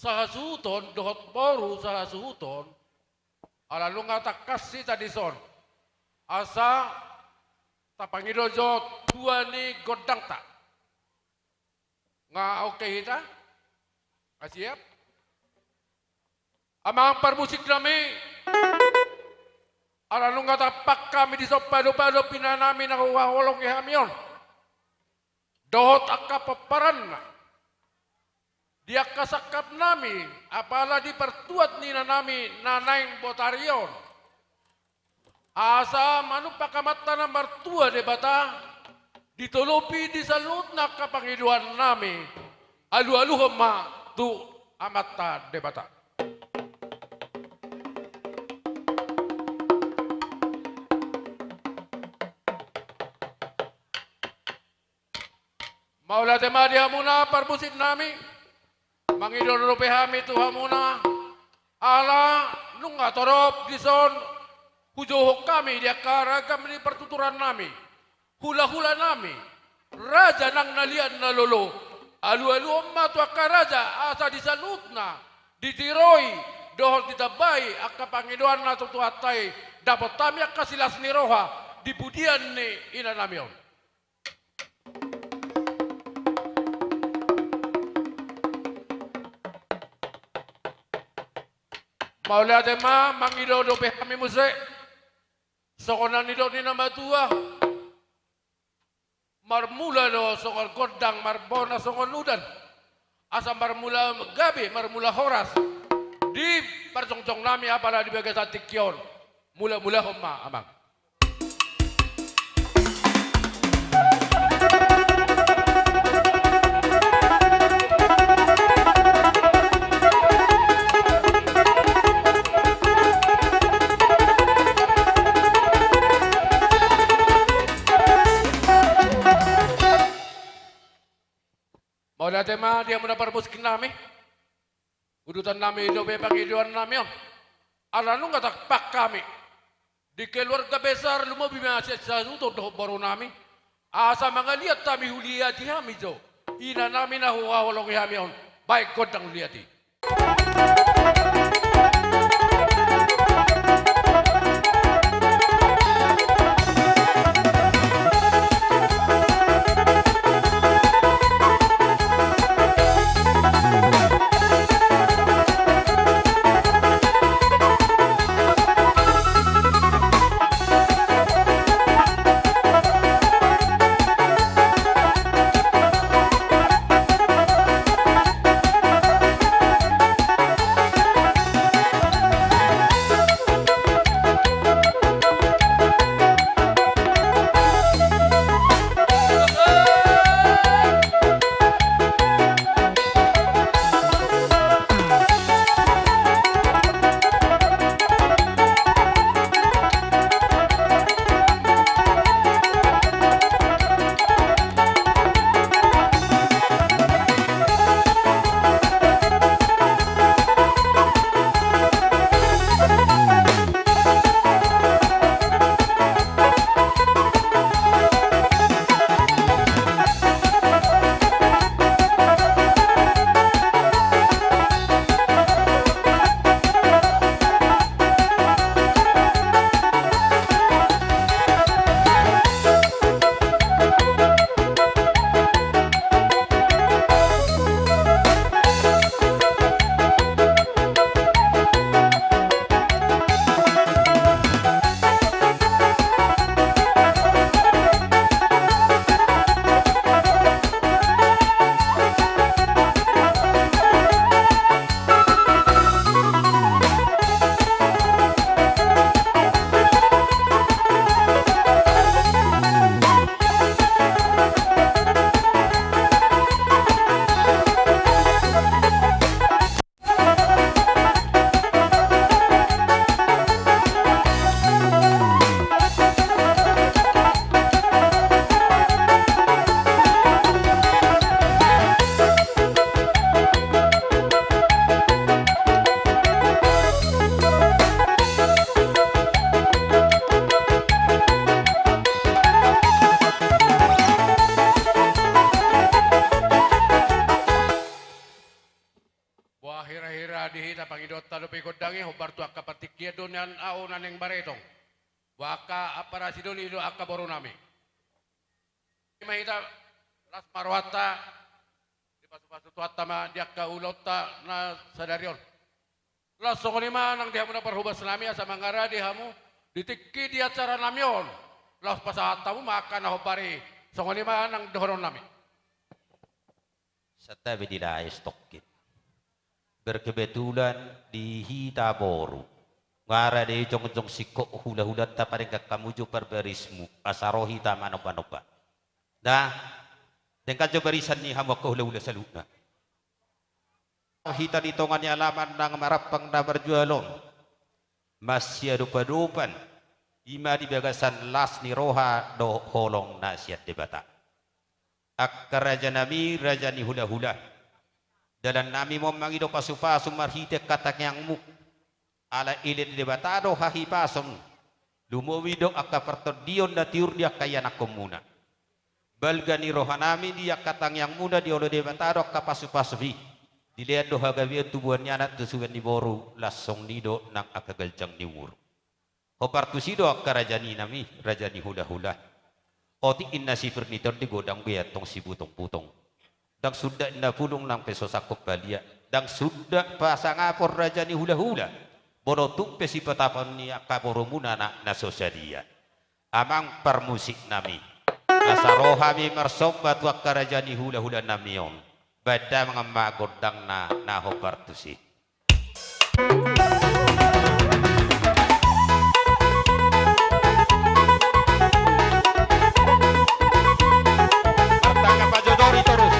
sa suton, dohot boru sa suton, alalu nga takasi tadi son, asa tapangidojo dua ni godang ta. Nga okay kita? Kasiap? Amang permusik kami, alalu nga tapak kami di sopado-pado pinanami na huwahulong ihamion. Dohot akapaparan na. Dia kasakap nami, apala di pertuat nina nami nanaing botarion. Asa manupakamat na martua de bata, ditulupi di salut na kapangiduan nami, alu-alu ma tu amata de bata. Maula tema dia muna permusik nami, mangidon rupehami Tuhan muna, ala nunga torop dison, hujohok kami dia karagam di pertuturan nami, hula-hula nami, raja nang nalian nalolo, alu-alu omma tua karaja asa disalutna, ditiroi, dohol ditabai, akka pangidoan na tutuhatai, dapat tami akka silas ni roha, dipudian ni inanamion. Maula tema mangidodo pe kami muse. Sokonan nido ni nama tua. Marmula do sokon kodang marbona sokon udan. Asa marmula gabi marmula horas. Di percongcong nami apala di bagai satikyon. Mula-mula homa amang. Maula tema dia muna permuskin nami. Udutan nami do be pangiduan nami on. Ala nu ngatak kami. Di keluarga besar lumabi masih sanuto do baru nami. Asa mangaliat kami huliati kami jo. Ina nami na huwa holong kami on. Baik kodang huliati. hubar tu akka patikia doon yan aunan ng baretong. Waka aparasi doon ito akka boro nami. Mahita las marwata di pasu-pasu tuata ma di akka ulot ta na sadaryon. Lasso ko naman ang diha mo na parhubas nami sa mga radi hamu ditikki di acara namyon. Las pasahata mo maka na hubari. So ko naman ang dohoron nami. Sa tabi nila ay stokit. Berkebetulan di Hitaboru. Ngara de jong-jong sikok hula-hula ta paring kakamujo perberismu asarohi ta manoba-noba. Nah, dengan barisan ni hamba ko hula-hula sa luna. Hita ditongan niya alaman ng marapang na berjualong. Masya rupa-rupan. Ima di bagasan las ni roha do holong na siat debata. Akka raja nami raja ni hula-hula. Dalam nami memangido pasu-pasu marhite katak yang muk. Ala ilin debatado hahi pasong. Lumowido akka pertodion na tiur dia kaya nakomuna. Balgani rohanami dia katang yang muda di olo debatado akka pasu-pasu. Dilihat doha gawian tubuhannya anak tusugan di boru lasong nido nang akagaljang ni wuru. Hopartusido akka rajani nami rajani hula-hula. Oti inna si furnitor di godang biat tong si putong-putong. Dang sudah inna pulung nang peso sakop balia. Dang sudah pasang apor rajani hula-hula. Bono tumpe si petapon ni akka boromuna na sosadia. Amang permusik nami. Nasarohami mersombat wakka rajani hula-hula namion. Bada mga magodang na hopartusi. Partang Pak Jodori terus.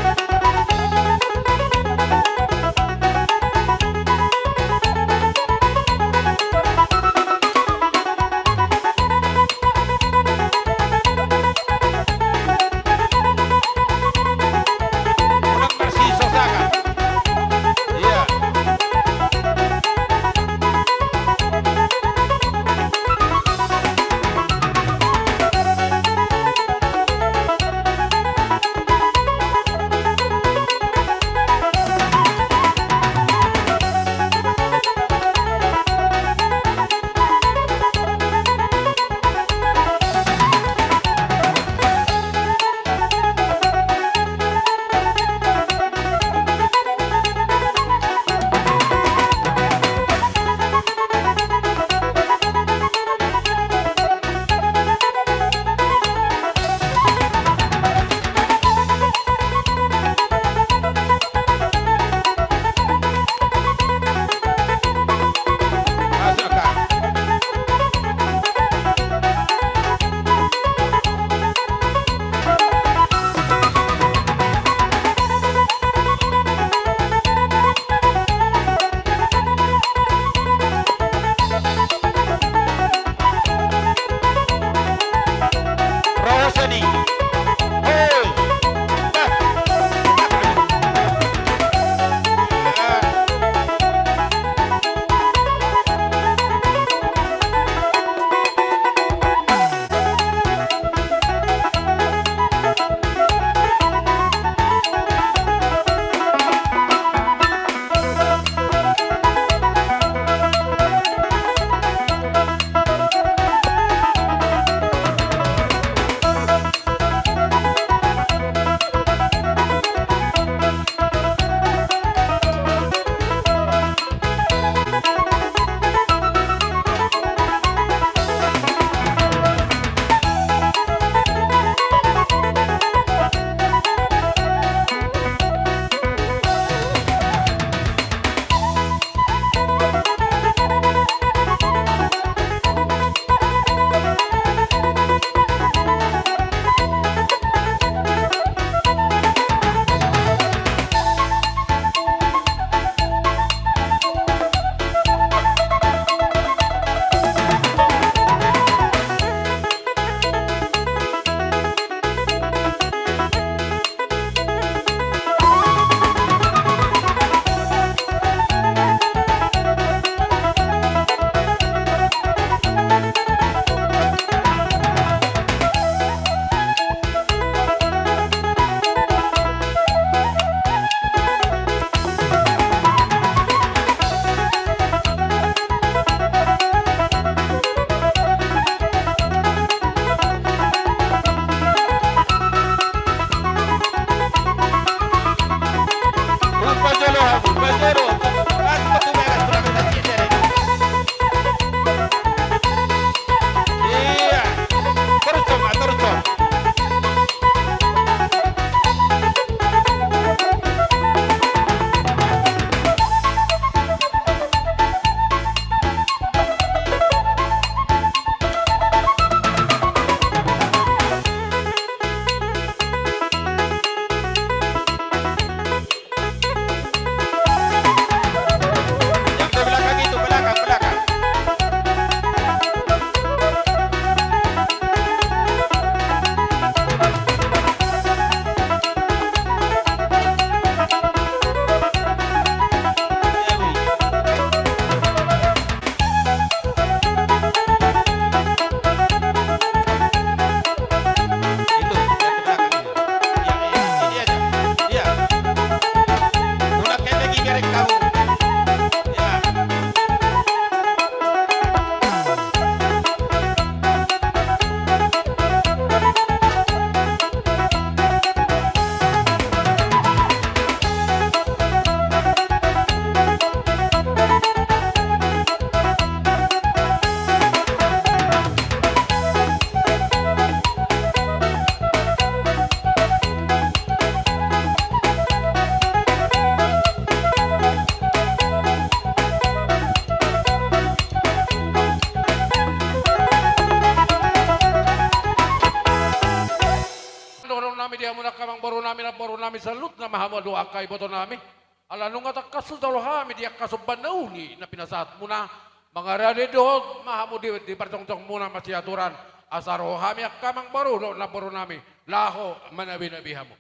dia muna kamang baru nami salut na mahamo doa kay boto nami. Ala nung atak kasul talo hami dia kasumban nauni na pinasat muna mga rade do mahamo di partong-tong muna masih aturan asaro hami kamang baru do na baru nami laho manabi-nabi hamo.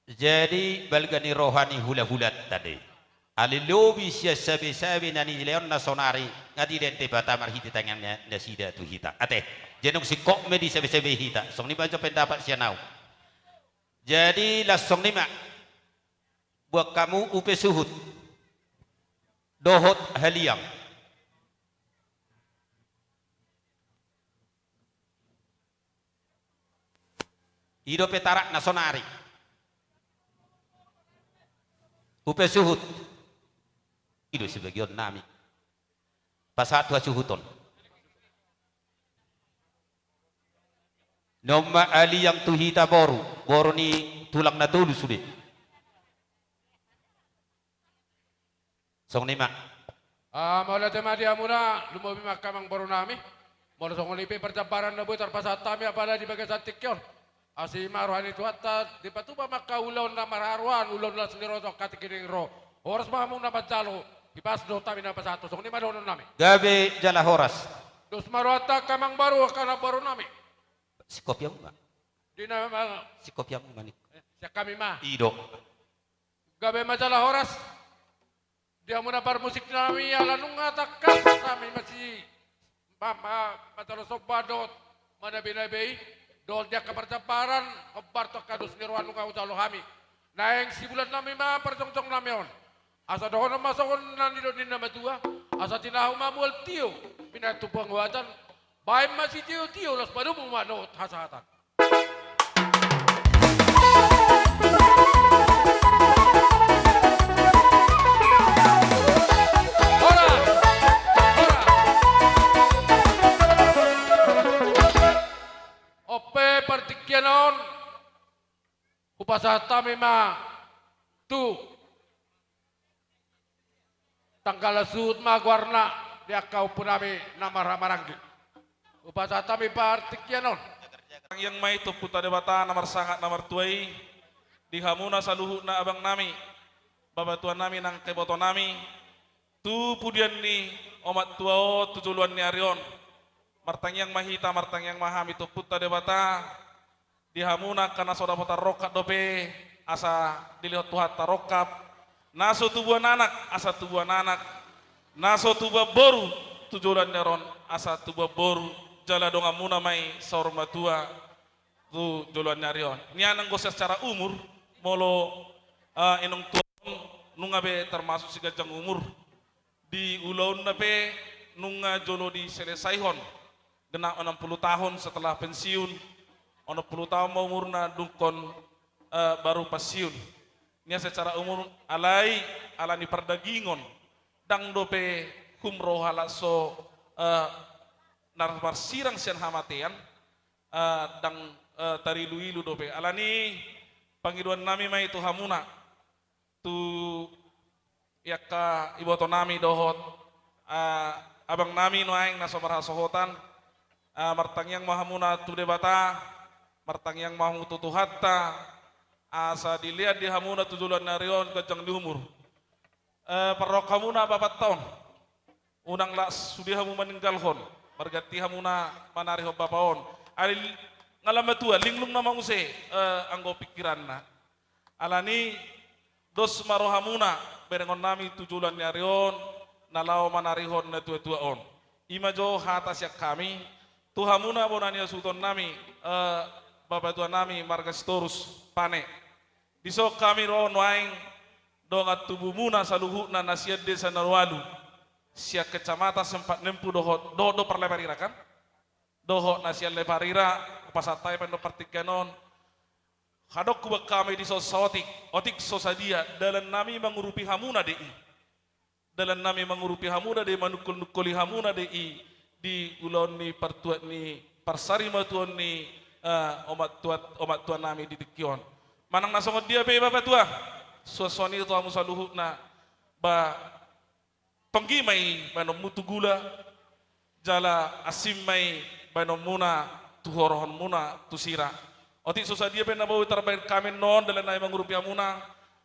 Jadi balgani rohani hula-hulat tadi. Alilobi siya sabi-sabi na ni Leon na sonari ngadi dente bata marhiti tangannya nasida tu hita. Ate, jenong si kok me di sabi-sabi hita. Song ni baca pendapat siya nau. Jadi lasong ni mak buat kamu upe suhut dohot haliang. Ido petarak na sonari. Upe suhut itu sebagian nami pasat dua suhuton nama ali yang tuhita boru ni tulang na tulu sudah song lima Maula tema dia muna lumobi makamang baru nami mau song lipi percaparan na buat terpasat tami apalagi di bagian satik yon asi maruhan itu hatta di patuba maka ulon na mararuan ulon na sendiri untuk katikiring ro horas mahamung na pancalo ipas do tami na pasatu song lima donon nami gabe jala horas dos maruata kamang baru kana baru nami si kopya mo di na si kopya mo manik siya kami ma ido gabe majalah horas dia muna par musik nami ala nung atakas kami masih mama matalo sobadot mana binabi dol dia kepercaparan kebarto kadus nirwan nung kautalo kami naeng si bulan nami ma percong-cong nami on asa doon na masakon na nilodin na matua asa tinahu mamual tiyo pinatupang watan bahay masih tiyo las baru mumanot hasatan Ope partikianon upasata mema tu tanggal sud magwarna dia kau punami nama ramaranggi upasata mi partikianon yang may tu puta debata nomor sangat nomor tuai di hamuna saluhu na abang nami babatuan nami nang keboto nami tu pudian ni omat tuao tujuluan ni arion martang yang mahita martang yang mahami tu puta debata di hamuna kana soda pota rokat dope asa dilihat tuhat tarokap naso tubuan anak asa tubuan anak naso tubuh boru tujulan neron asa tubuh boru jala donga muna mai saur matua tu joluan nyarion nianang gosnya secara umur molo inung tuan nungabe termasuk si gajang umur di ulaun nabe nunga jolo di selesaihon genap 60 tahun setelah pensiun 60 tahun mau umurna dukon baru pensiun nia secara umur alani perdagingon dang dope kumroh halaso narmar sirang sian hamatean dang tari luilu dope alani pangiduan nami mai tu hamuna tu yaka iboto nami dohot abang nami noaing naso marhasohotan martang yang mahamuna tu debata martang yang mahu tutuhatta asa dilihat di hamuna tujulan narion kejang di umur perok hamuna 4 tahun unang las sudi hamu meninggal hon berganti hamuna manari ho bapaon ali ngalama tua linglung nama use anggo pikiranna alani dos maro hamuna berengon nami tujulan narion nalao manari hon na tua on imajo hatas yak kami tuhamuna bonania sultan nami bapak tua nami margas torus pane disok kami ro noaing dongat tubuh muna saluhuna nasiat desa narwalu siak kecamatan sempat nempu do perleparira kan doho nasiat leparira pasatai pendo partikanon hadok kubak kami di sosotik otik sosadia dalam nami mengurupi hamuna dei dalam nami mengurupi hamuna dei manukul-nukuli hamuna dei di ulon ni pertuat ni persari matuan ni omat tuan nami di tikion manang nasongot dia be bapak tua suasoni tu amu saluhut na ba penggimai manom mutu gula jala asim mai bainom muna tu horohon muna tu sira. Oti susah dia pen nabawi terbaik kami non dalam naimang rupiah muna.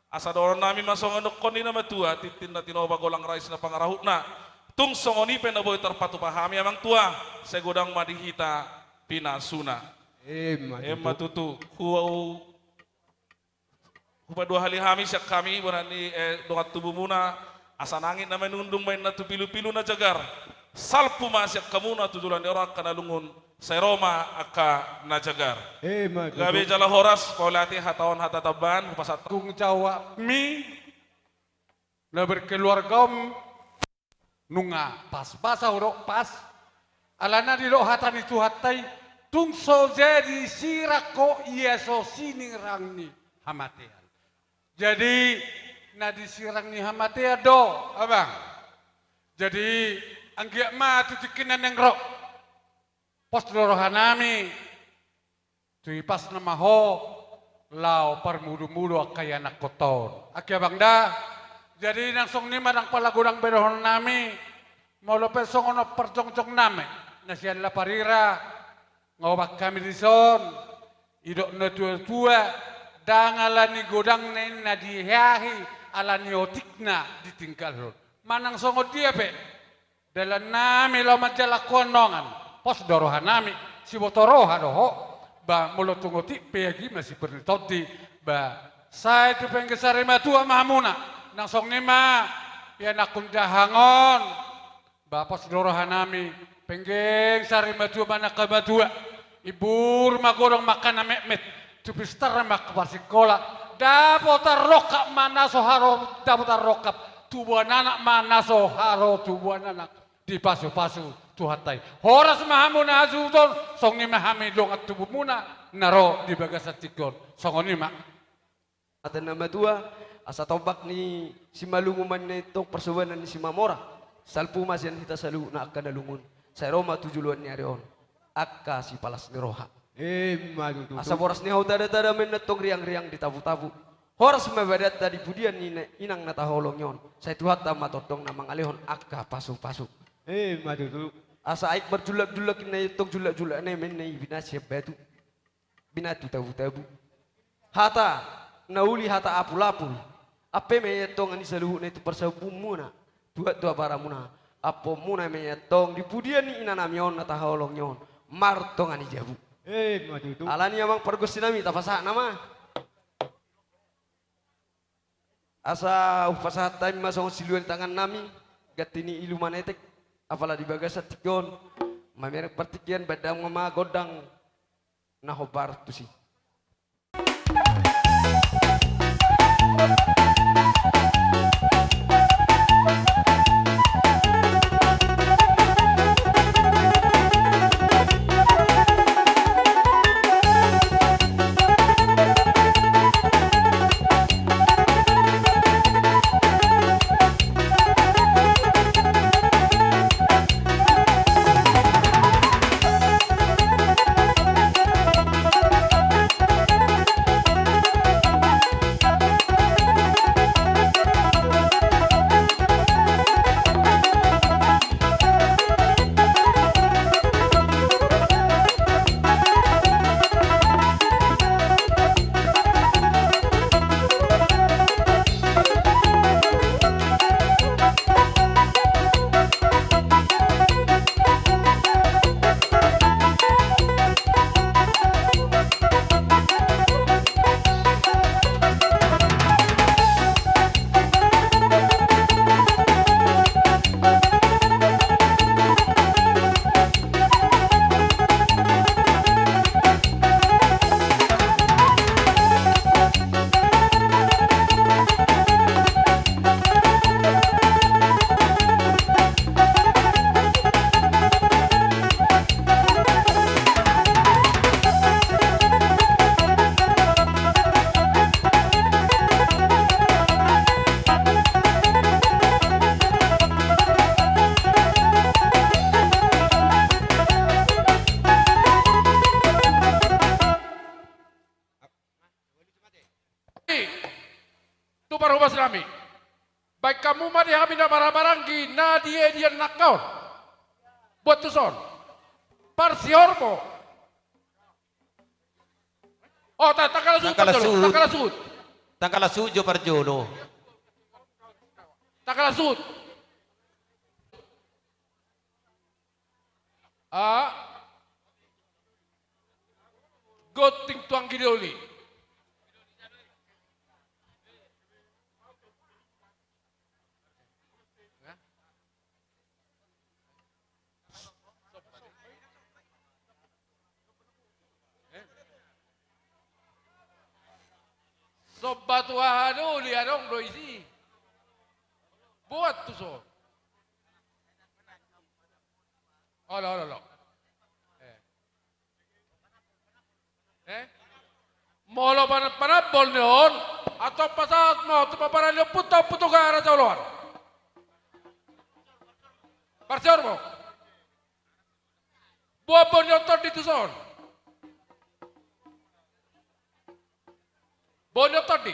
Asa doron nami masong anok koni nama tua titin na tinoba golang rais na pangarahut na. Tung songoni pen nabawi terpatu pahami amang tua segodang madihita pinasuna. Emma tutu huau hupa dua hali hami siak kami berani dongat tubuh muna asa nangin na menundung main na tu pilu-pilu na jagar. Salpu masyak kamu na tujulan orang kana lungun Seroma aka najagar. Gabe jala horas paulati hatawan hatataban pasat Kung Jawa mi na berkeluargam nunga pas basa urok pas alana di lo hatan itu hatai tungso jadi sirako ieso sinirang ni hamatean. Jadi na disirang ni hamatea do abang. Jadi anggiak ma tutikinan yang rok. Pos dorohanami tui pas nama ho lau parmudu-mudu akaya anak kotor. Aki abang dah. Jadi nangsong ni madang palagudang berohon nami mau lo pesong ono perjong-jong nami nasian la parira ngawak kami di son idok na tua-tua dangalani godang na dihiahi alani otikna ditinggal. Manang songo dia pe dalam nami lo majalah konongan pos dorohan nami si botoroha doho ba mulo tungoti pegi masih bernitoti ba saya tu penggesari matua mahamuna nang song nima ya nakun dahangon ba pos dorohan nami penggeng sari matua mana ke matua ibur magorong makan mekmet tu pistar mak pasikola dapotar rokap mana soharo dapotar rokap tubuhan anak mana soharo tubuhan anak di pasu-pasu tuhatai. Horas mahamuna azuton song ni mahami dong at tubuh muna naro di bagasat tikon. Song ni mak. Atan nama tua asa tobak ni si malunguman na itong persubanan ni si Mamora. Salpu masyan hita salu na akka nalungun. Sa Roma tujuluan ni Arion. Akka si palas ni Roha. Asa boras ni tada-tada men natong riang-riang di tabu-tabu. Horas mabadat tadi pudian ni inang nataholong yon. Sa tuhat matotong na mangalihon akka pasu-pasu. Asa aik berjulak-julak na itong julak-julak na men na ibinasya batu. Binatu tabu-tabu. Hata nauli hata apul-apul. Ape mayetong ani saluhu na ito persabu muna. Dua para muna. Apo muna mayetong di pudian ni inanamyon nataholong yon. Martong ani jabu. Alani amang pergusin nami tapasak nama. Asa upasa time masong siluan tangan nami. Gatini iluman etek. Apalah di bagasat tikon. Mamerek pertikian badang mama godang. Nahobar tu si. Tu parubas nami. Baik kamu mah dihamin na barang-barang gina dia nakau. Buat tu son. Parsiormo. Oh, takalasud. Takalasud. Takalasud. Tangkalasujo parjolo. Takalasud. Goting tuang gidoli. Sobat wahano lianong doisi. Buat tu so. Oh, lo. Molo panabol neon atau pasat mo tu paparan lo puto ka ara jauloan. Parsior mo. Buat bonyotor di tuson. Bonyotor di.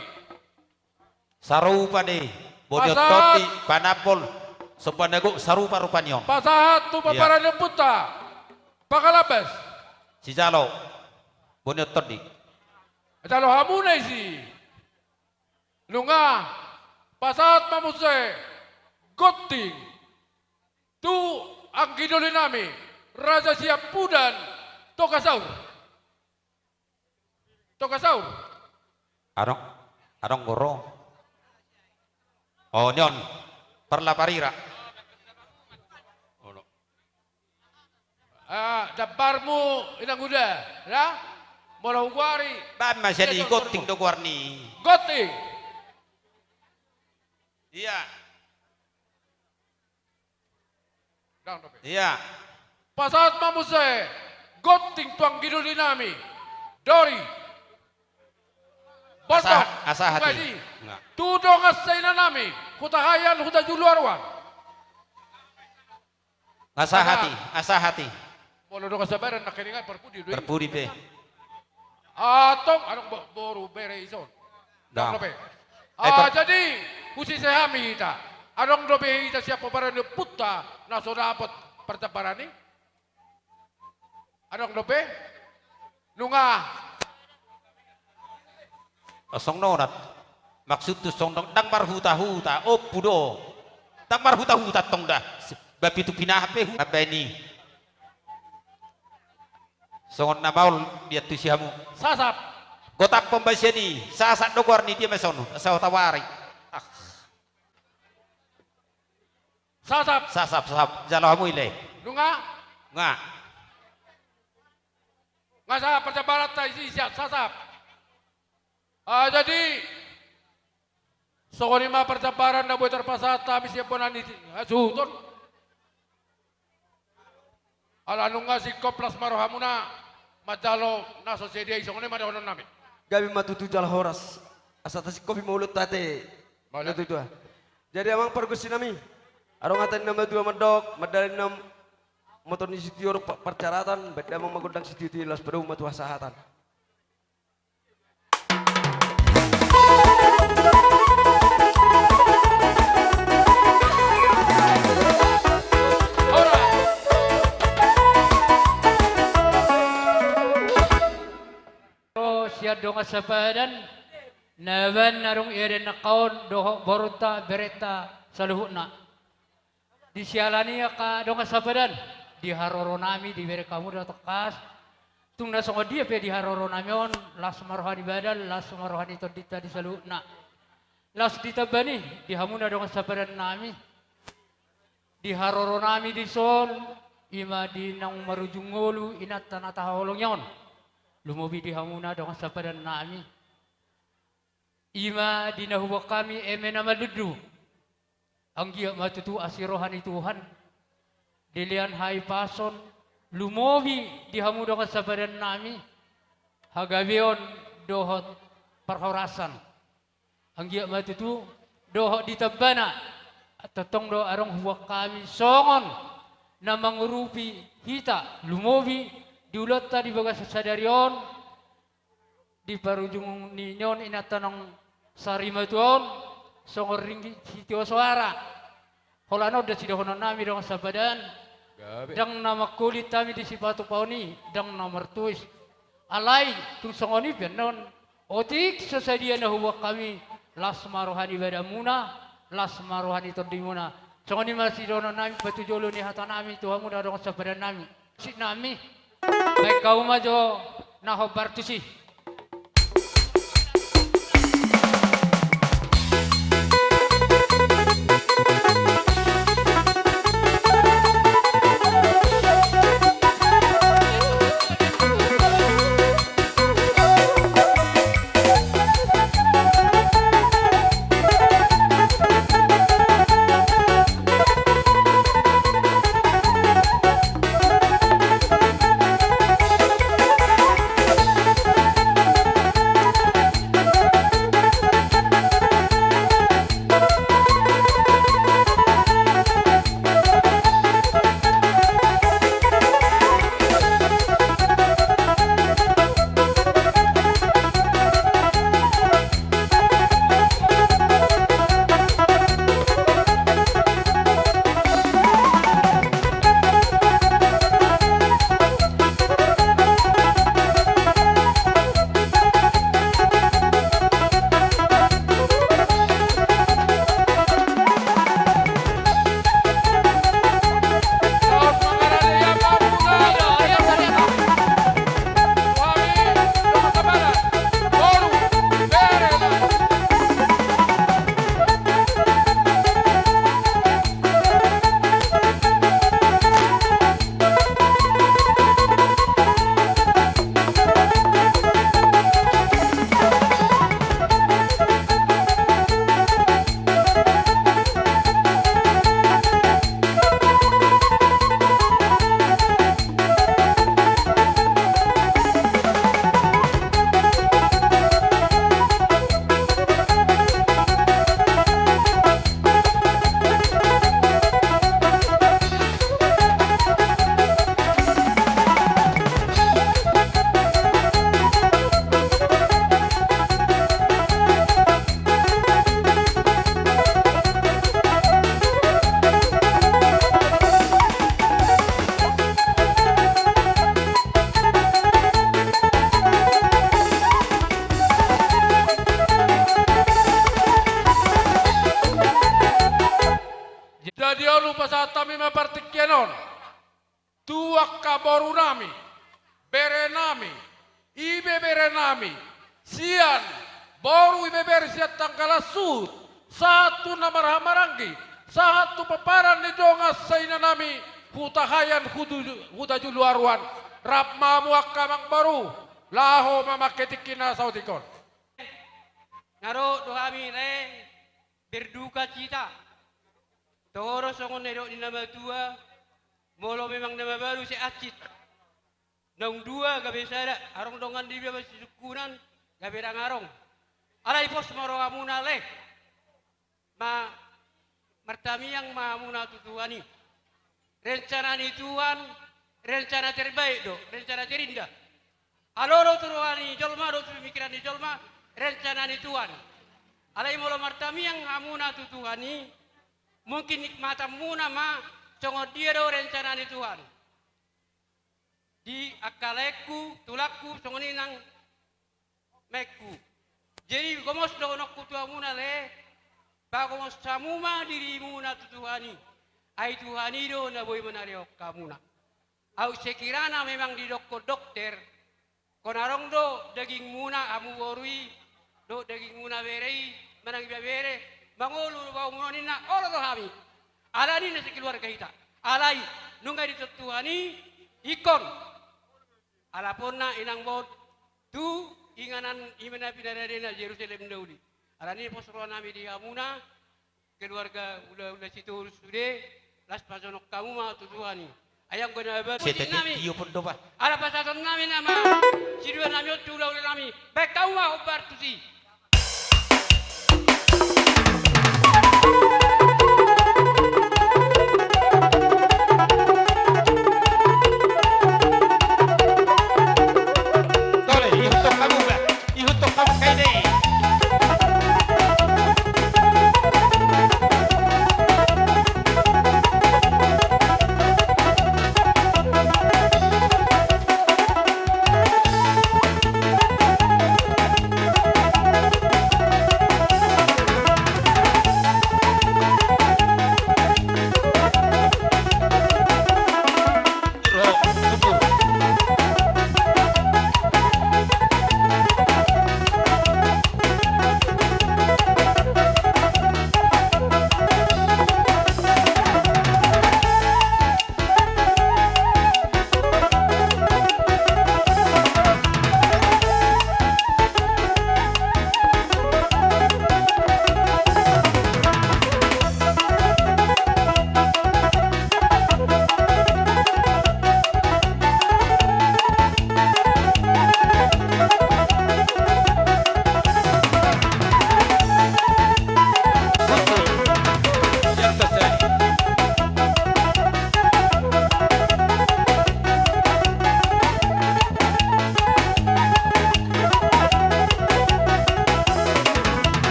Sarupa deh. Bodio Pasat. toti panapol. Sopanego sarupa rupanyo. Pasahat tu paparan lo puta. Pakalabas. Si Jalo. Bodio toti. Jalo hamunay si. Lunga. Pasahat mamuse. Goting. Tu ang gidoli nami. Raja Siapudan. Tokasaur. Arong goro. Oh nyon. Perlaparira. Dabarmu inang uda. Ya? Mola hugwari. Ban masya di goting do warni. Goting. Iya. Dang, Dope. Iya. Pasahat mamuse. Goting tuang gidoli nami. Dori. Botok. Asa hati. Ugaji. Enggak. Tudong asaina nami. Hutahayan huta juluarwan. Asa hati. Molo do kasabaran nakiningan perpudi doi. Berpuri pe. Atong anong boru bere ison. Dang. Dope. Per- Jadi kusi sehami kita. Anong dobe kita siapa para ni puta na so dapat pertaparani? Anong dobe? Nunga. Song nonat. Maksud tu song dong dang marhuta-huta. Oh pudo. Dang marhuta-huta tong dah. Bapi tu pinah pe apa ini. Songon na maul dia tu siamu. Sasap. Gotak pembasian ni. Sasak dogor ni dia meson. Asal tawari. Sasap. Sasap. Jalo hamu ile. Nunga. Nga. Nga sa percabarat tayo siap sasap. Jadi so lima percabaran na buat terpasat kami siap pun ani suton. Ala nunga si koplas marohamuna madalo na sosiedia isong ni madahonon namin. Gabi matutu jal horas. Asa tasik kopi mulut tate. Maulud. Itu. Jadi amang pergusi nami. Arong aten nama dua medok, medalin nam motor ni sitior percaratan, beda amang magundang sitior las pada umat wasahatan. Siya dong sabadan naban narong irin na kaon doho boruta bereta sa luhuna. Di sialani ka dong sabadan di haroro nami di bere kamu da tekas. Tung na songo dia pe di haroro nami on las marohani badan las marohani todita di saluhuna. Las ditabani di hamuna dong sabadan nami. Di haroro nami di son ima di nang marujungolu inat tanah taholong yon. Lumobi di hamuna dengan sabadan nami. Ima dinahuwa kami emena maludu. Anggia matutu asirohani Tuhan. Dilian hai pason. Lumobi di hamu dengan sabadan nami. Hagabion dohot perhorasan. Anggia matutu dohot ditabana. Tetong do arong huwa kami songon. Na mangurupi hita. Lumobi diulat tadi bagas sadarion di parujung ninyon inatanong sarimatuon songor ringgi sitio suara holano da sidahonon nami dong sabadan Dang nama kulit kami di sipatu pauni, dang nomor tuis. Alay, tung songoni benon. Otik sesadia na huwak kami. Las maruhani bada muna, las maruhani tordi muna. Songoni masih dono nami patujolo ni hata nami Tuhan muna dong sabaran nami. Si nami. Baik kau majo nahobar tu sih. Jadi lupa saat kami mempertikianon. Tuak kaboru nami, bere nami, ibe bere nami, sian, boru ibe bere siat tangkala sud, satu nama marangi, satu paparan ni dongas saina nami, hutahayan huda juluaruan, rap mamu akamang baru, laho mamaketikina sautikon. Ngaro dohami re berduka cita. Toro songon nero di nama tua, molo memang nama baru si acit. Nong dua gabe sada, arong dongan di bawah sukunan gabe rangarong. Alai pos maro amuna le, ma martamiang mamuna tutuani. Rencana ni Tuhan, rencana terbaik do, rencana terindah. Aloro turuani jolma do pemikiran di jolma, rencana ni Tuhan. Alai molo martamiang amuna tutuani. Mungkin nikmatan muna ma congo dia do rencana ni Tuhan. Di akaleku, tulakku, congo ni nang mekku. Jadi gomos do nokku tua muna le, ba gomos samuma diri muna tutuhani. Ai Tuhani do na boy menario kamuna. Au sekirana memang di dokter, konarong do daging muna amu borui, do daging muna berei, menang bere. Mangulu bau monina olo to hami. Alani nasi keluarga kita. Alai nungai ditutuani ikon. Alaponna inang bot tu inganan imena pinadana Jerusalem dauli. Alani posroan nami di Amuna keluarga udah situ sude las pasonok kamu ma tutuani. Ayang guna ber nami. Iyo pun doba. Ala pasaton nami nama. Sidua nami tulau nami. Baik kamu ma obar tusi.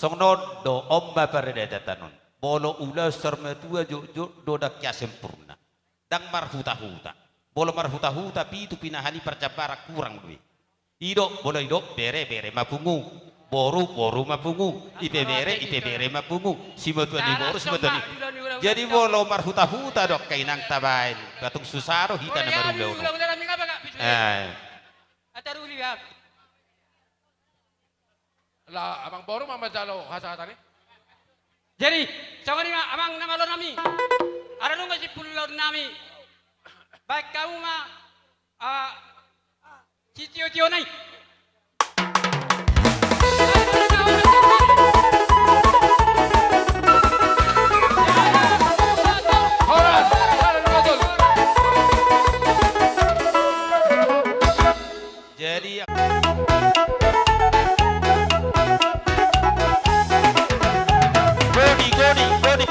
Songno do omba pereda tanon. Bolo ula sermetua jo do dak ya sempurna. Dang marhuta-huta. Bolo marhuta-huta pitu pinahani percabara kurang duit. Idok bolo idok bere mapungu. Boru mapungu. Ipe bere mapungu. Simetua ni boru simetua ni. Jadi bolo marhuta-huta dok kainang tabain. Gatung susaro hita na marulaw. Ataruli ya. La amang boru mamajalo hasatan ni. Jadi, songoni amang namalo nami. Arano nga si pulau nami. Baik kamu mah Tio nai. Horas, kanan betul. Jadi Godi.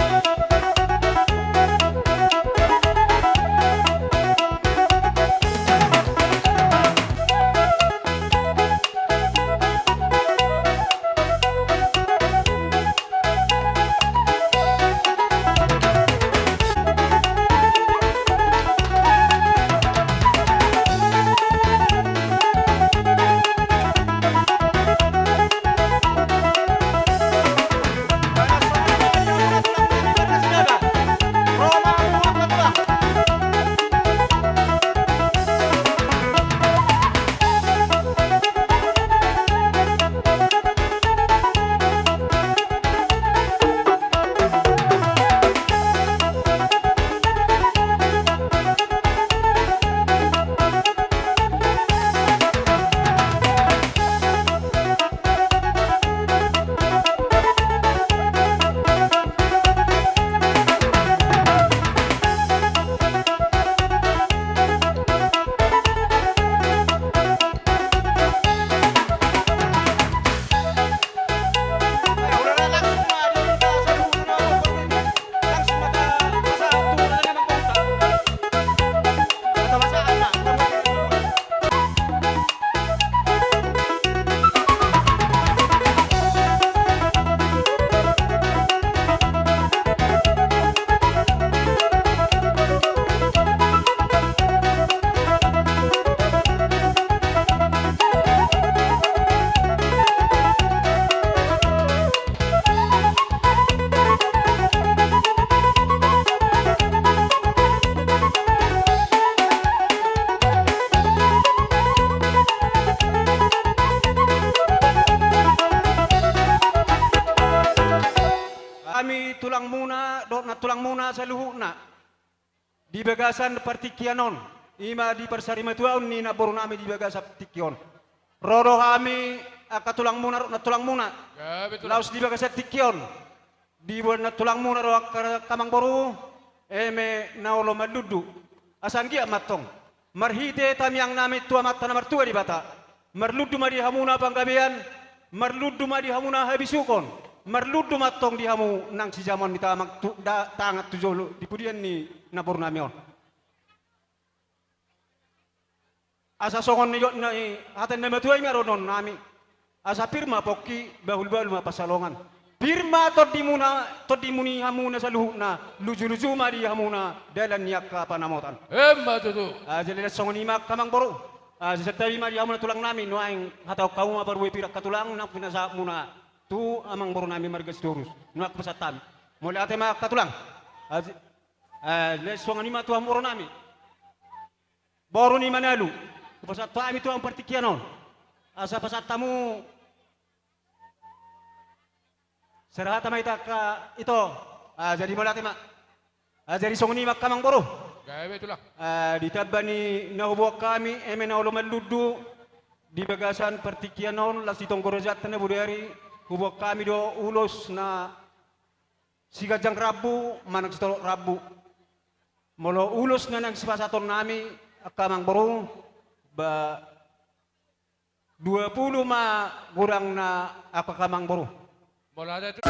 tulang muna sa luhuna. Di bagasan partikianon. Ima di persarimetuaon ni naboro nami di bagasa tikyon. Roro kami akatulang muna na tulang muna. Ya, betul. Laos di bagasa tikyon. Di buat na tulang muna ro kamang boru. Eme naulo maludu. Asan gia matong. Marhite tamyang nami tua mata na martua di bata. Marludu madi hamuna panggabean. Marludu madi hamuna habisukon. Marludu matong di hamu nang si zaman mita mag tangat tujolo di pudian ni nabor namion. Asa songon ni na haten na matuay meron nami. Asa pirma pokki bahul-bahul mapasalongan. Pirma to di muni hamuna sa luhuna luju-luju madi hamuna dalan niyak ka panamotan. Emma tutu. Jadi songon imak kamang boru. Setawi madi hamuna tulang nami nuaing hatau kau mabarwe pirak katulang nak pinasa muna. Tu amang boru nami margas dorus. Nuak pesatan. Mulai ate mak katulang. Le songon ima tu amoro nami. Boru ni manalu. Pasat kami tu ang partikianon. Asa pasat tamu serahata may ka ito. Jadi mulai ate mak. Jadi songon ima kamang boru. Gawe itulah. Ditabban ni nahubuak kami eme na ulo maludu di bagasan partikianon las itong gorojat na budari hubuak kami do ulos na sigajang rabu manag sito rabu molo ulos na nagsipasaton nami akamang boru ba 20 ma kurang na akakamang boru. Bola ada itu.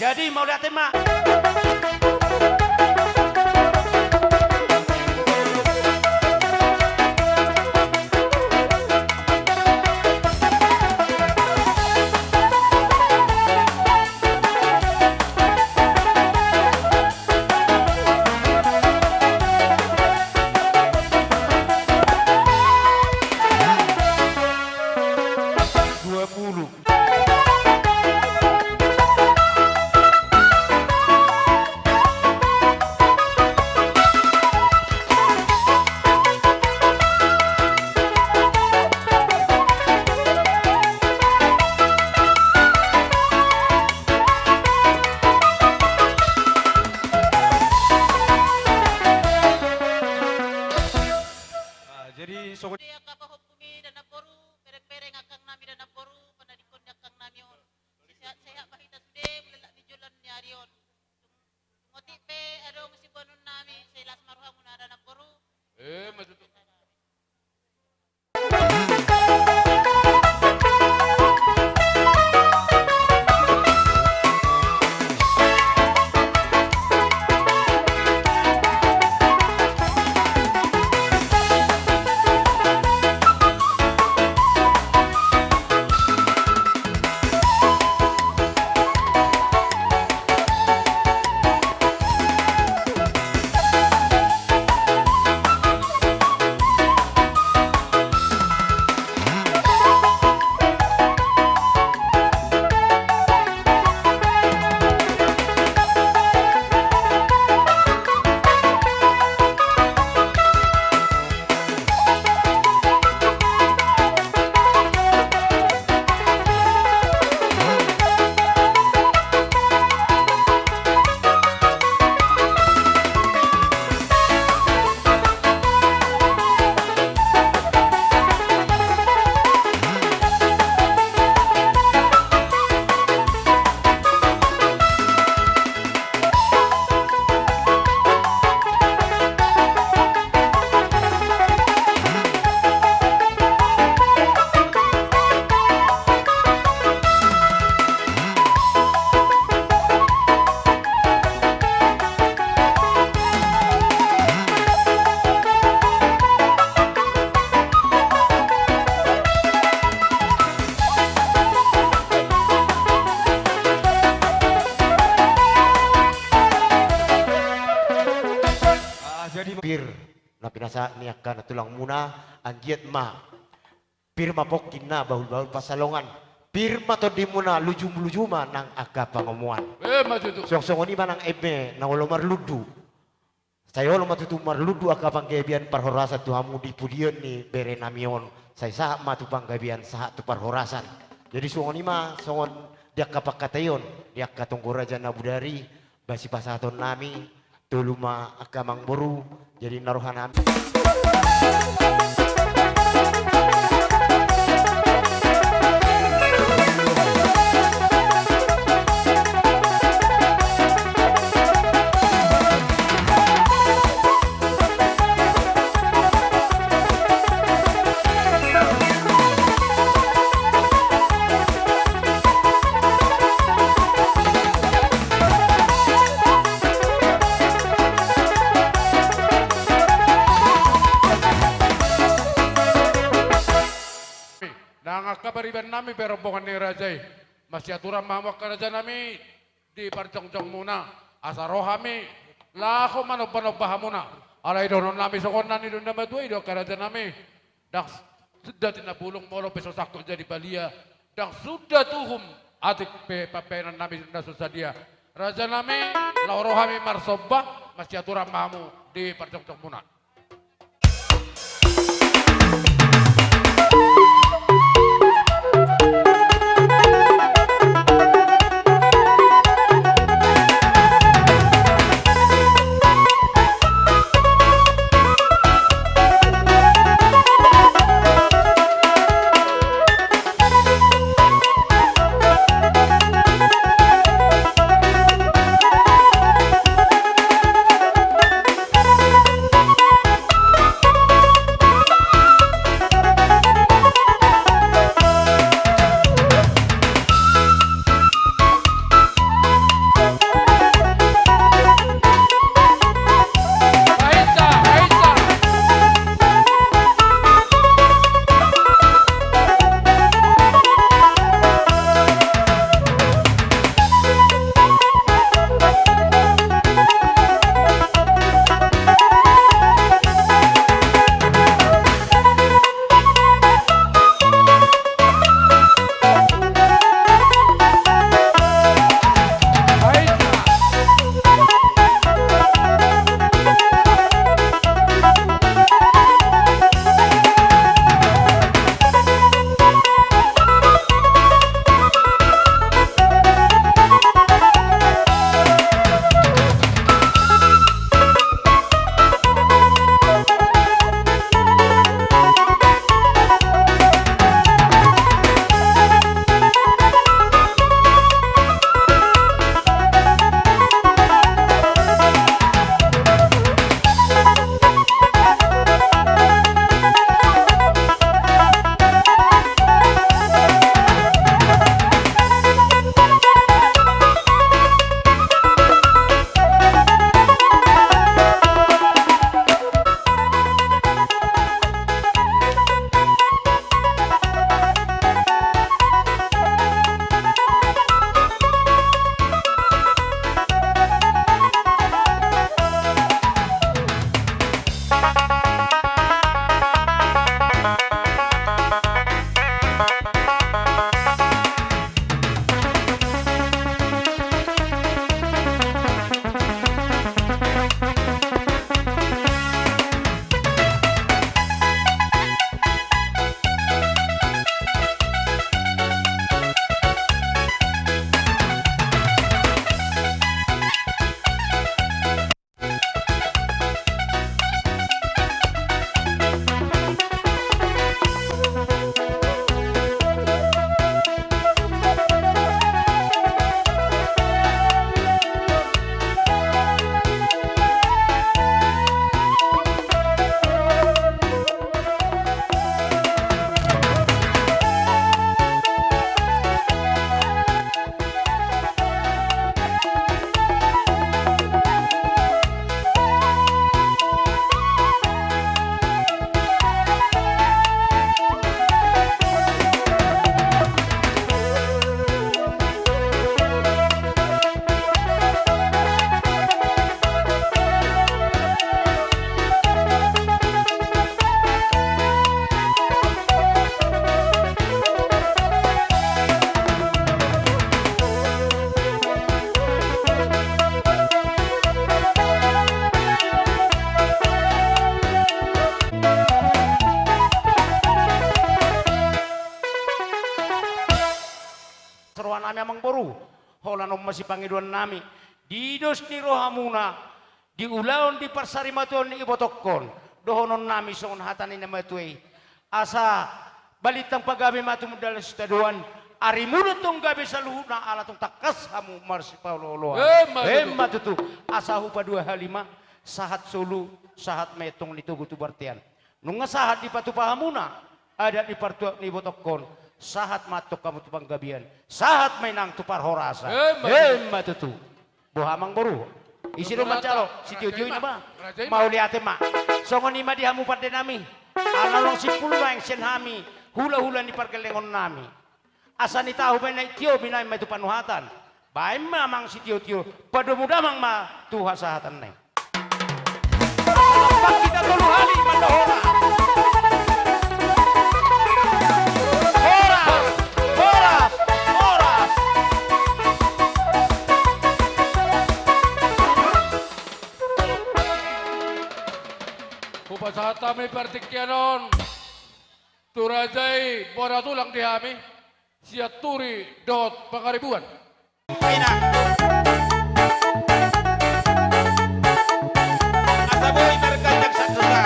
Jadi mau lihat tema. Jadi so Dia kapahukumi dan naporu, pereng-pereng akang nami dan naporu, panadikon akang nami on. Sehat-sehat bahita sude, melelak di jualan ni arion. Ngoti pe adong si bonun nami, selas maruha munara naporu. Matuto. jadi pir na pinasa niya ka na tulang muna anjiat ma pir mapokin na bahul-bahul pasalongan pir mato di muna lujum-lujuma nang aga pangomuan Matuto. song-song ni manang ebe na ulo marludu sayo lo matutu marludu aga panggabian parhorasan tuhamu di pudion ni bere namion saya sah matu panggabian sah tu parhorasan jadi songon ni ma songon dia kapakatayon dia katunggu raja nabudari basi pasaton nami tuluma akamang boru jadi naruhan nami Kabariban nami pero bukan ni Rajay. Masih aturan mahawak ka raja nami di parjong-jong muna. Asa rohami lako manobah muna. Alay doon nami sokonan ni doon na maduay do ka raja nami. Dak sudah tinapulong molo peso sakto jadi balia. Dak sudah tuhum atik pe papenan nami sudah susah dia. Raja nami lau rohami marsobah masih aturan mahamu di parjong-jong muna. boru hola no masih pangiduan nami didos ni rohamuna diulaon di parsarimatuan ni ibotokon dohonon nami songon hatani na matuay asa balitang pagabi matumudal staduan ari mulut tong gabi sa luhuna ala tong takas hamu marsi paulolo matutu asa hupa 2 sahat sulu sahat metong nitugu tubartian nunga sahat di patupahamuna ada di partuak ni botokon sahat matok kamu tupang gabian sahat mainang tupar horasa matutu buhamang boru isi rumah calo si tio-tio ini ba mau lihat mak songon ima di hamu pada nami alalong si pulma yang sen hami hula-hula ni parkelengon nami asa ni tahu benai tio binai mai tu panuhatan bae mamang si tio-tio pada muda mang ma tuha sahatan neng kita tolu hali mandohora Saat kami pertikyanon turajai bora tulang dihami siat turi dot pangaribuan Asaboy narkadak sa tuga.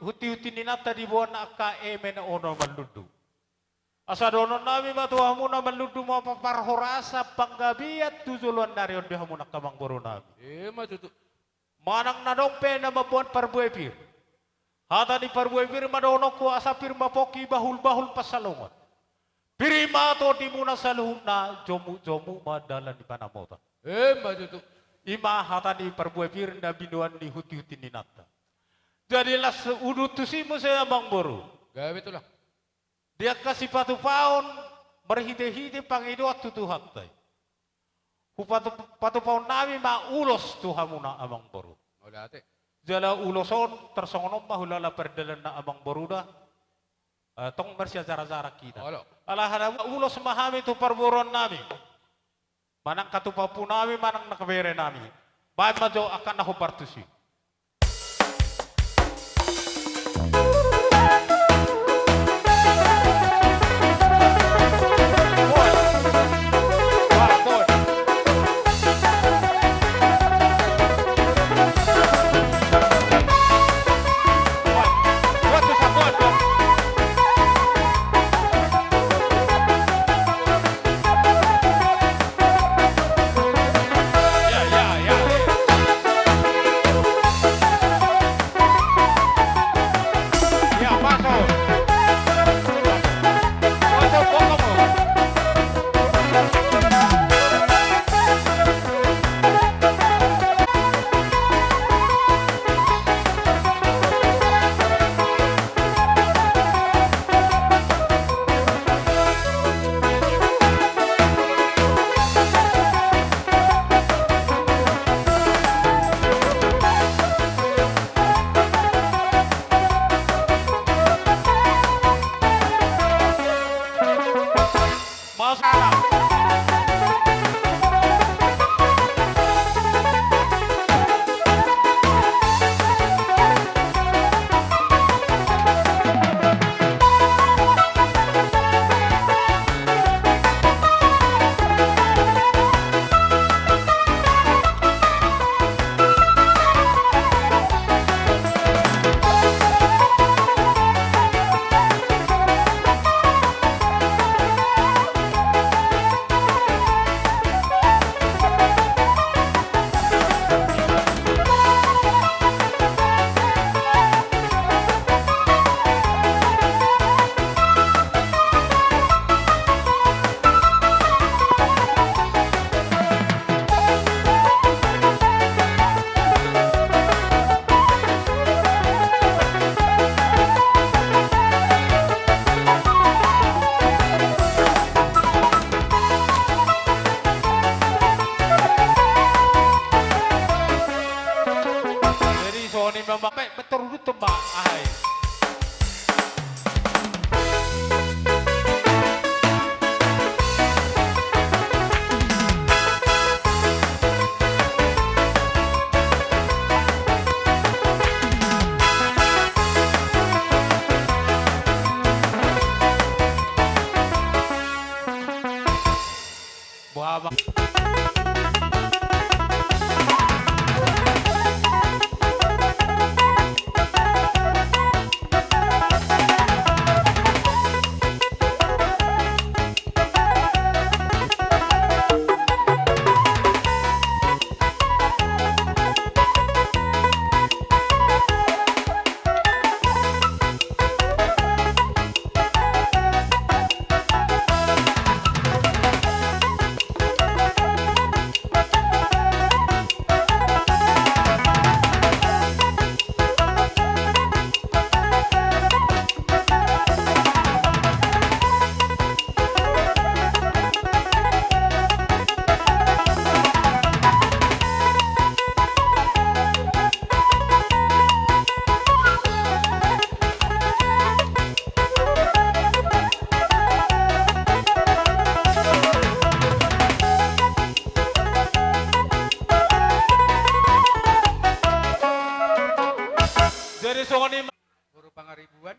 Huti-huti ninata di buwan na KM na ono maludu. Asa dono nami matuhamu na maludu mo paparhorasa panggabiat tuzuluan narion di hamu na kamang boro nami. matutu Manang nadongpe na mabuan parbuepir. Hata di parbuepir madono ko asapir mapoki bahul-bahul pasalungan. Pirima to di muna saluhuna jomu-jomu madalan di panamota. matutu Ima hata di parbuepir na binuan di huti-huti ninata. Jadilah seudutusimu saya bang boru. gawe tulang Dia kasih patu paun berhide-hide pangidot tutuhat tay. Patu paun nami ma ulos tuhamuna amang boru. udah ate Jala uloson tersongonom mahulala perdalan na amang boru dah. Tong bersya jara-jara kita. Olo. Alah ada ulos mahami tu perboron nami. Manang katupapu nami manang nakabere nami. Baik majo akan nahu partusi. abang. Jadi songoni Guru pangaribuan.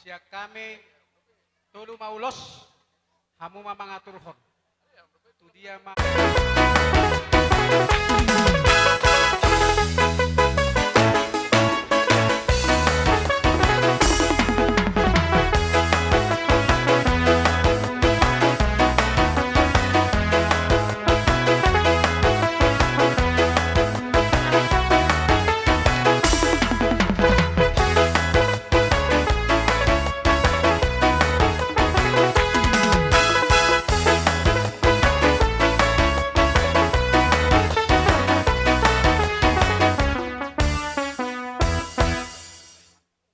Siak kami tulu maulos hamu mamangatur hon. Tu dia ma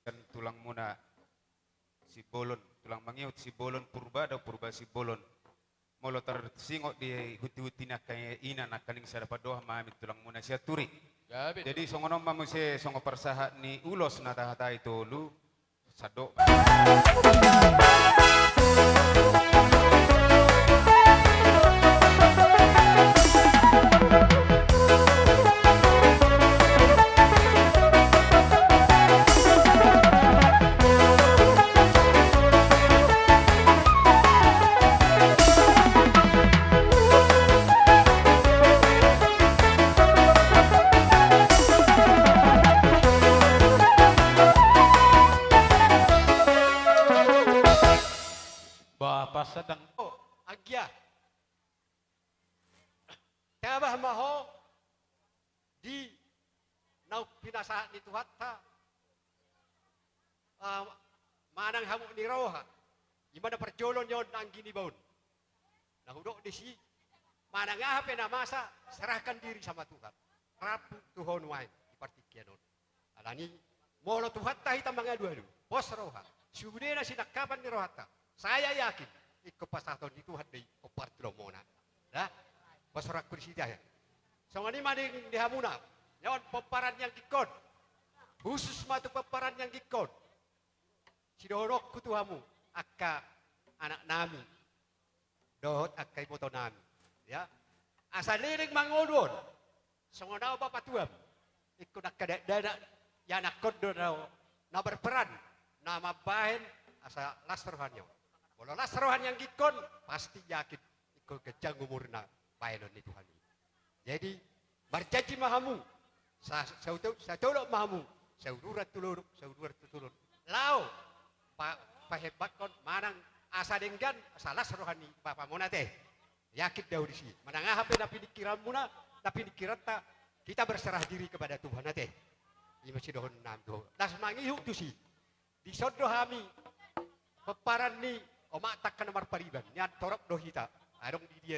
kan tulang muna si bolon, tulang mangiut si bolon purba do purba si bolon. Molo tersingok di huti-huti na kaya ina na kaning sa dapat doha mamit tulang muna siya turi. Gabi. Jadi songono mamu se songo persahat ni ulos na tahata itu lu sado. Bapak sedang agya. Tabah maho di nau pinasahan ni Tuhatta. Manang hamu ni roha. Gimana perjolon yon nang gini baun. Nahudok di si manang apa na masa serahkan diri sama Tuhan. Rapu Tuhan wae di partikianon. Alani molo Tuhatta hita mangadu-adu. Pos roha. Subudena sinakapan ni rohata. Saya yakin ikut pasaton di Tuhan di opartlo mona. Dah, pasorak kursida ya. Songani mading di hamuna. Nyawan peparan yang gikon. Khusus matu peparan yang gikon. Sidorok kutuhamu akka anak nami. Dohot akka iboto nami. Ya. Asal liring mangolon. Songonao bapak tuam. Ikut akka dana yana kodo na berperan. Nama bahen asa lasrohanyo. Kalau lasrohan yang gikon pasti yakin ikut kejang umurna baenon ni Tuhan. Jadi berjanji mahamu. Saya tolok mahamu. Saya urat tulur. Lau pahebat kon manang asa denggan asa lasrohani bapak mona teh. Yakin dah di sini. Manang apa tapi dikiram muna tapi dikirata kita berserah diri kepada Tuhan teh. Ini masih dohon nam doh. Das mangihu tu sih. Di sodo hami peparan ni omak takkan nomor pariban nyan torok dohita adong di dia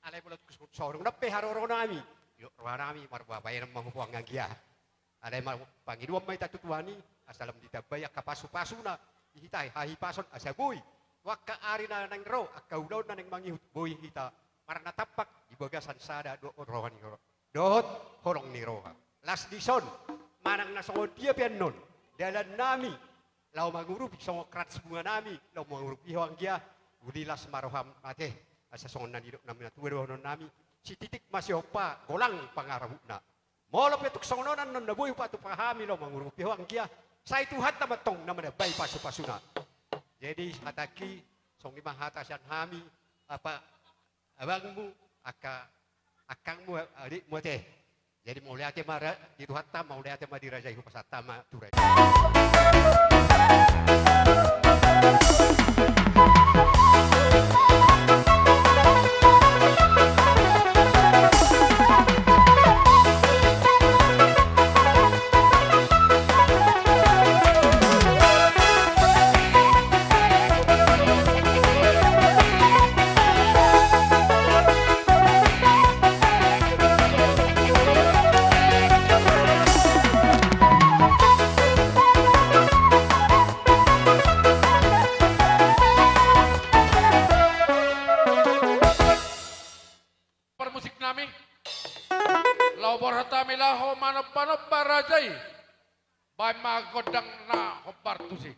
alai bolot sorong na peharo nami yo nami marba bayan mahupuang ngagia alai mar pangidua mai tatutuani asalam ditabaya kapasu-pasuna hitai hahi pason asabui waka arina nang ro akaudaw na nang mangihut boy hita marana tapak di bagasan sada do rohani dohot horong ni roha las dison manang nasongo dia pianon dalan nami lau mangurupi songo krat bunga nami lau mangurupi hoang gia udilas maroham ate asa songo nanidok nami na tuwe dohonon nami si titik masih opa golang pangarahuna molo petuk songo nonan non nabuhi pa tu pahami lau mangurupi hoang gia sai Tuhan tamatong namanya bay pasu-pasuna jadi hataki song lima hatasan hami apa abangmu, akangmu, adikmu teh. Jadi mau lihat mara itu hatta mau lihat mah dirajai ku pasata mah turai. Permusik nami. Laupor hatami laho manop barajai. Bay magodang na hobar tusi.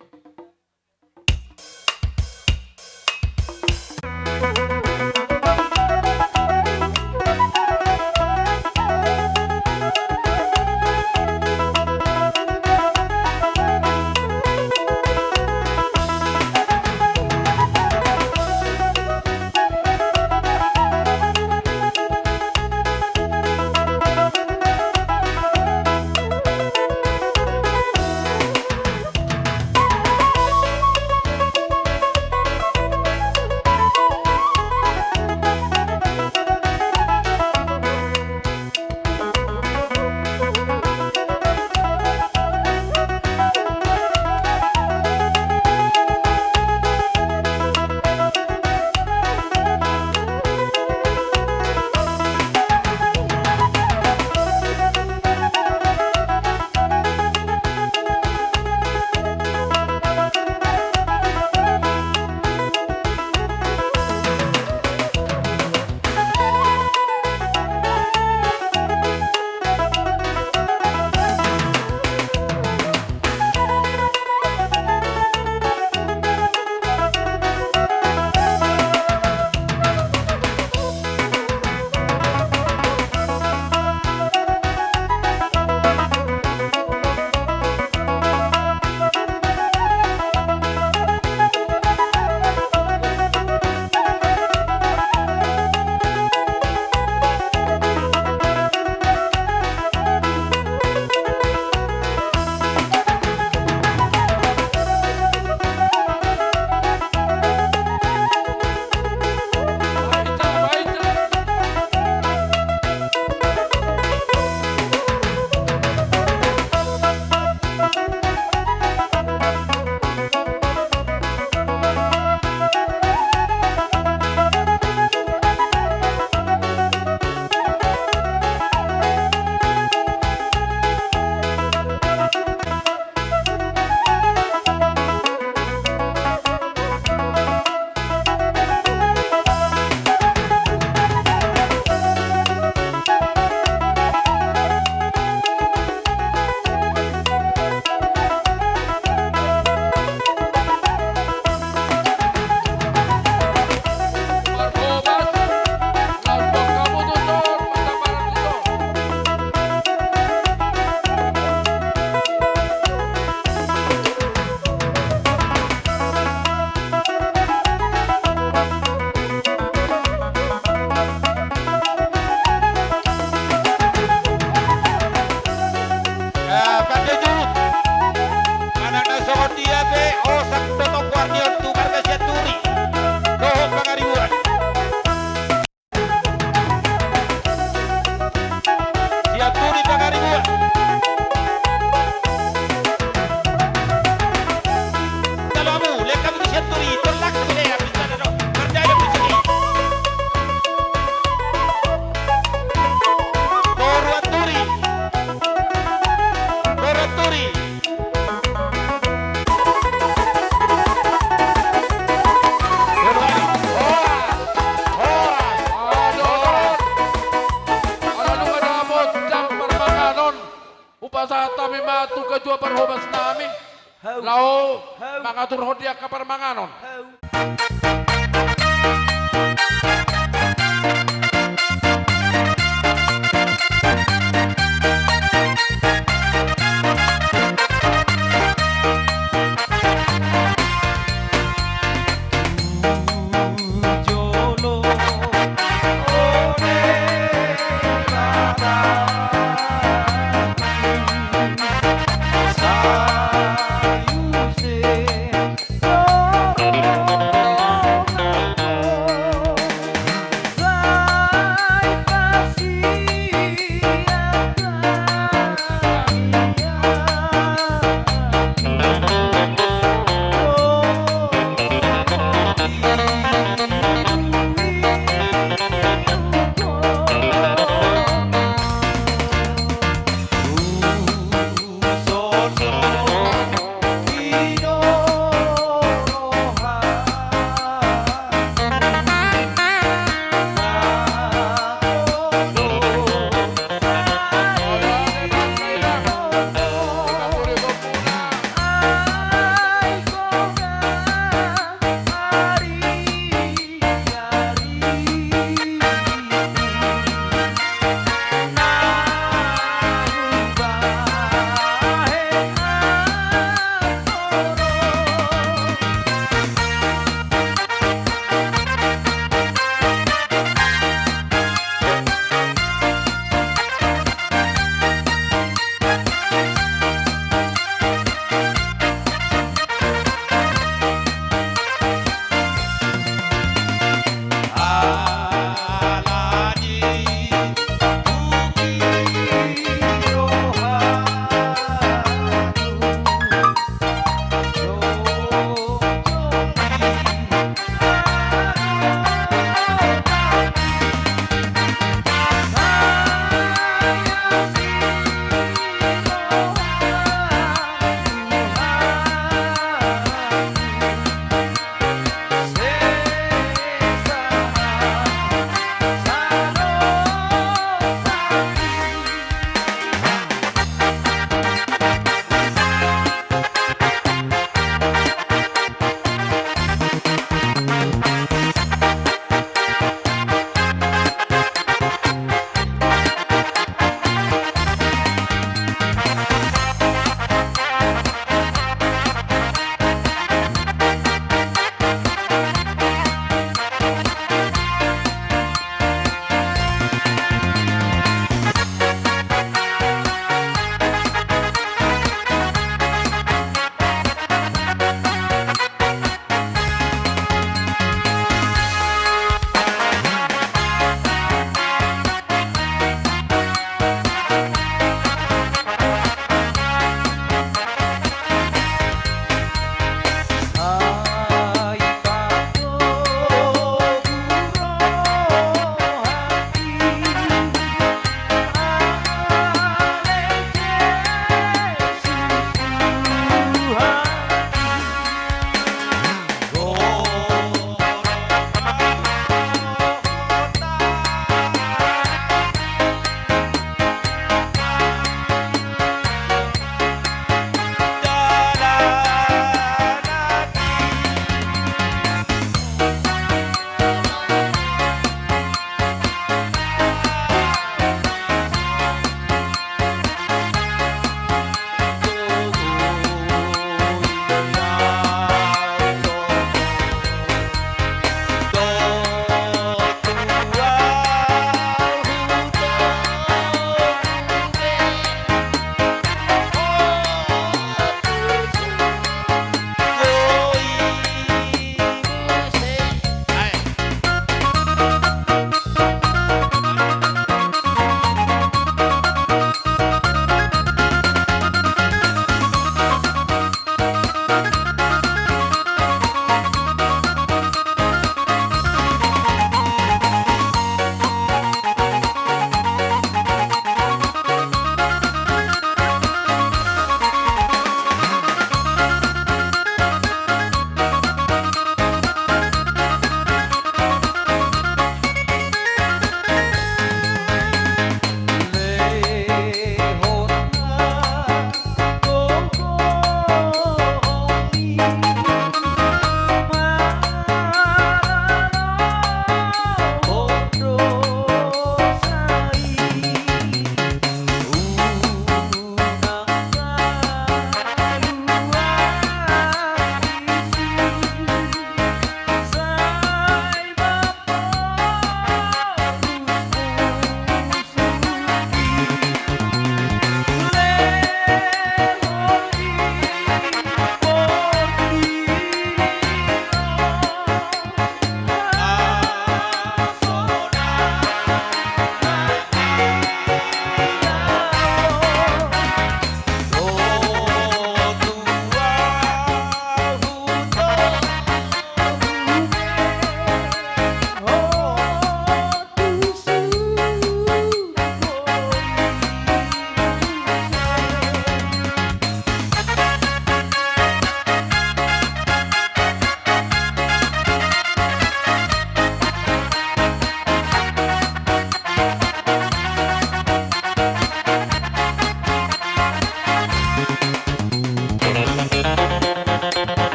Lau mangatur hodia ka permanganon.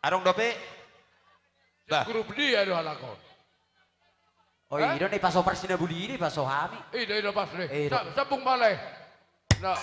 Arong dope. Bah. Grup dia doh halakon. Oh iya, nih paso persina budi ini paso hami. Ida pas deh. Ida. Sabung balai. Nah.